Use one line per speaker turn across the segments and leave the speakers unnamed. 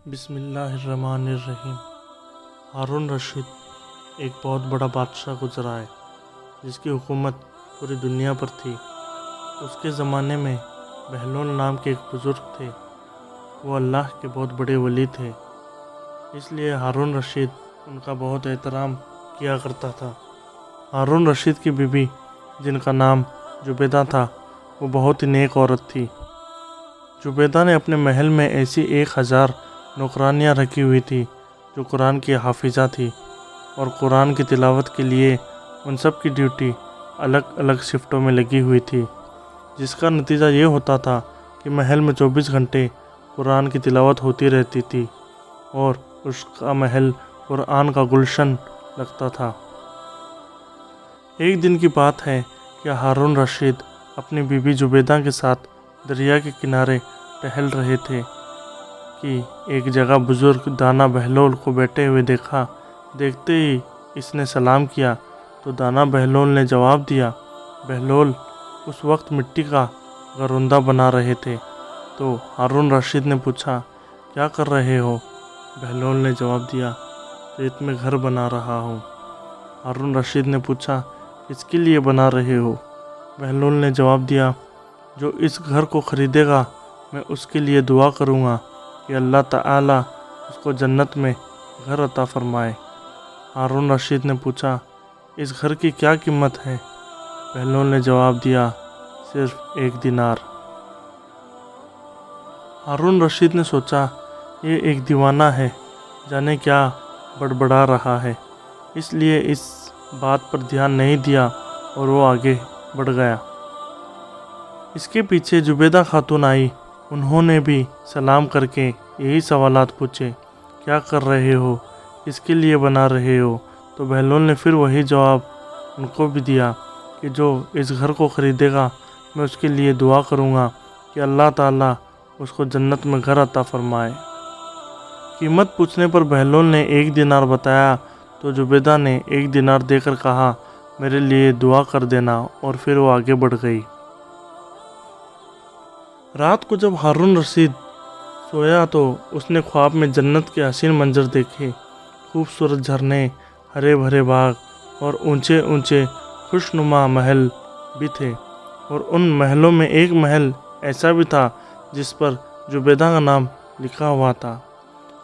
بسم اللہ الرحمن الرحیم۔ ہارون رشید ایک بہت بڑا بادشاہ گزرا ہے جس کی حکومت پوری دنیا پر تھی۔ اس کے زمانے میں بہلول نام کے ایک بزرگ تھے۔ وہ اللہ کے بہت بڑے ولی تھے، اس لیے ہارون رشید ان کا بہت احترام کیا کرتا تھا۔ ہارون رشید کی بیوی جن کا نام زبیدہ تھا، وہ بہت ہی نیک عورت تھی۔ زبیدہ نے اپنے محل میں ایسی 1000 نوکرانیاں رکھی ہوئی تھی جو قرآن کی حافظہ تھی، اور قرآن کی تلاوت کے لیے ان سب کی ڈیوٹی الگ الگ شفٹوں میں لگی ہوئی تھی، جس کا نتیجہ یہ ہوتا تھا کہ محل میں 24 گھنٹے قرآن کی تلاوت ہوتی رہتی تھی اور اس کا محل قرآن کا گلشن لگتا تھا۔ ایک دن کی بات ہے کہ ہارون رشید اپنی بیوی زبیدہ کے ساتھ دریا کے کنارے ٹہل رہے تھے کہ ایک جگہ بزرگ دانا بہلول کو بیٹھے ہوئے دیکھا۔ دیکھتے ہی اس نے سلام کیا تو دانا بہلول نے جواب دیا۔ بہلول اس وقت مٹی کا گروندہ بنا رہے تھے، تو ہارون رشید نے پوچھا، کیا کر رہے ہو؟ بہلول نے جواب دیا، ریت میں گھر بنا رہا ہوں۔ ہارون رشید نے پوچھا، کس کے لیے بنا رہے ہو؟ بہلول نے جواب دیا، جو اس گھر کو خریدے گا میں اس کے لیے دعا کروں گا کہ اللہ تعالیٰ اس کو جنت میں گھر عطا فرمائے۔ ہارون رشید نے پوچھا، اس گھر کی کیا قیمت ہے؟ بہلول نے جواب دیا، صرف 1 دینار۔ ہارون رشید نے سوچا، یہ ایک دیوانہ ہے، جانے کیا بڑبڑا رہا ہے، اس لیے اس بات پر دھیان نہیں دیا اور وہ آگے بڑھ گیا۔ اس کے پیچھے زبیدہ خاتون آئی۔ انہوں نے بھی سلام کر کے یہی سوالات پوچھے، کیا کر رہے ہو؟ کس کے لیے بنا رہے ہو؟ تو بہلول نے پھر وہی جواب ان کو بھی دیا کہ جو اس گھر کو خریدے گا میں اس کے لیے دعا کروں گا کہ اللہ تعالیٰ اس کو جنت میں گھر عطا فرمائے۔ قیمت پوچھنے پر بہلول نے 1 دینار بتایا تو زبیدہ نے 1 دینار دے کر کہا، میرے لیے دعا کر دینا، اور پھر وہ آگے بڑھ گئی۔ رات کو جب ہارون رشید سویا تو اس نے خواب میں جنت کے حسین منظر دیکھے۔ خوبصورت جھرنے، ہرے بھرے باغ اور اونچے اونچے خوشنما محل بھی تھے، اور ان محلوں میں ایک محل ایسا بھی تھا جس پر زبیدہ کا نام لکھا ہوا تھا۔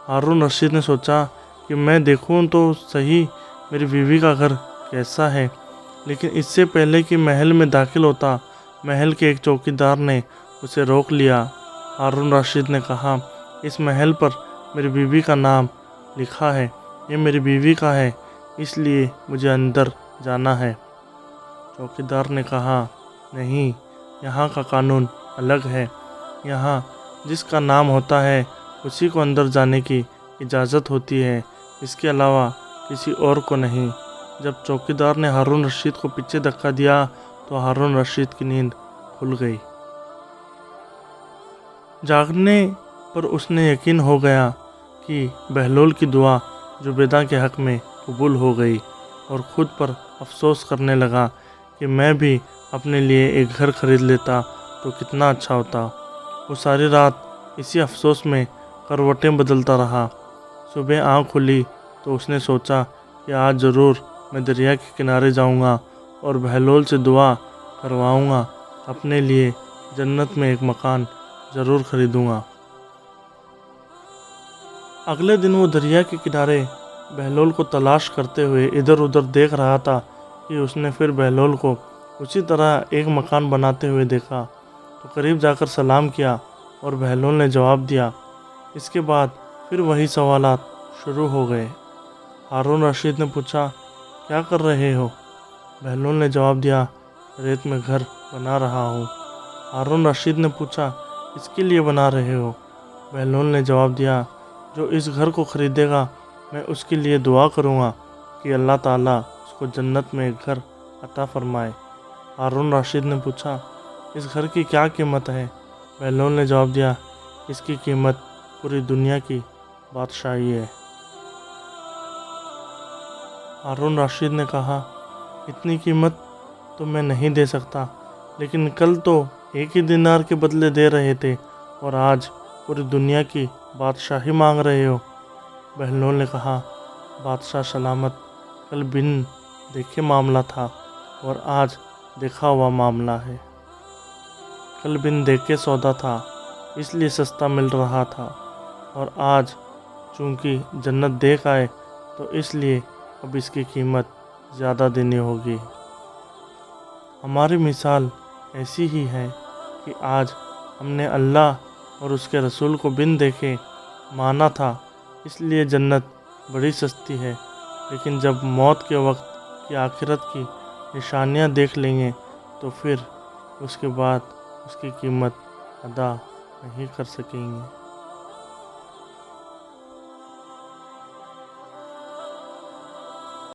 ہارون رشید نے سوچا کہ میں دیکھوں تو صحیح میری بیوی کا گھر کیسا ہے، لیکن اس سے پہلے کہ محل میں داخل ہوتا، محل کے ایک چوکیدار نے اسے روک لیا۔ ہارون رشید نے کہا، اس محل پر میری بیوی کا نام لکھا ہے، یہ میری بیوی کا ہے، اس لیے مجھے اندر جانا ہے۔ چوکیدار نے کہا، نہیں، یہاں کا قانون الگ ہے، یہاں جس کا نام ہوتا ہے اسی کو اندر جانے کی اجازت ہوتی ہے، اس کے علاوہ کسی اور کو نہیں۔ جب چوکیدار نے ہارون رشید کو پیچھے دھکا دیا تو ہارون رشید کی نیند کھل گئی۔ جاگنے پر اس نے یقین ہو گیا کہ بہلول کی دعا زبیدہ کے حق میں قبول ہو گئی، اور خود پر افسوس کرنے لگا کہ میں بھی اپنے لیے ایک گھر خرید لیتا تو کتنا اچھا ہوتا۔ وہ ساری رات اسی افسوس میں کروٹیں بدلتا رہا۔ صبح آنکھ کھلی تو اس نے سوچا کہ آج ضرور میں دریا کے کنارے جاؤں گا اور بہلول سے دعا کرواؤں گا، اپنے لیے جنت میں ایک مکان ضرور خریدوں گا۔ اگلے دن وہ دریا کے کنارے بہلول کو تلاش کرتے ہوئے ادھر ادھر دیکھ رہا تھا کہ اس نے پھر بہلول کو اسی طرح ایک مکان بناتے ہوئے دیکھا، تو قریب جا کر سلام کیا اور بہلول نے جواب دیا۔ اس کے بعد پھر وہی سوالات شروع ہو گئے۔ ہارون رشید نے پوچھا، کیا کر رہے ہو؟ بہلول نے جواب دیا، ریت میں گھر بنا رہا ہوں۔ ہارون رشید نے پوچھا، اس کے لیے بنا رہے ہو؟ بہلول نے جواب دیا، جو اس گھر کو خریدے گا میں اس کے لیے دعا کروں گا کہ اللہ تعالیٰ اس کو جنت میں ایک گھر عطا فرمائے۔ ہارون رشید نے پوچھا، اس گھر کی کیا قیمت ہے؟ بہلول نے جواب دیا، اس کی قیمت پوری دنیا کی بادشاہی ہے۔ ہارون رشید نے کہا، اتنی قیمت تو میں نہیں دے سکتا، لیکن کل تو 1 ہی دینار کے بدلے دے رہے تھے، اور آج پوری دنیا کی بادشاہی مانگ رہے ہو؟ بہلول نے کہا، بادشاہ سلامت، کل بن دیکھے معاملہ تھا اور آج دیکھا ہوا معاملہ ہے۔ کل بن دیکھے سودا تھا، اس لیے سستا مل رہا تھا، اور آج چونکہ جنت دیکھ آئے تو اس لیے اب اس کی قیمت زیادہ دینی ہوگی۔ ہماری مثال ایسی ہی ہے کہ آج ہم نے اللہ اور اس کے رسول کو بن دیکھے مانا تھا، اس لیے جنت بڑی سستی ہے، لیکن جب موت کے وقت کی آخرت کی نشانیاں دیکھ لیں گے تو پھر اس کے بعد اس کی قیمت ادا نہیں کر سکیں گے۔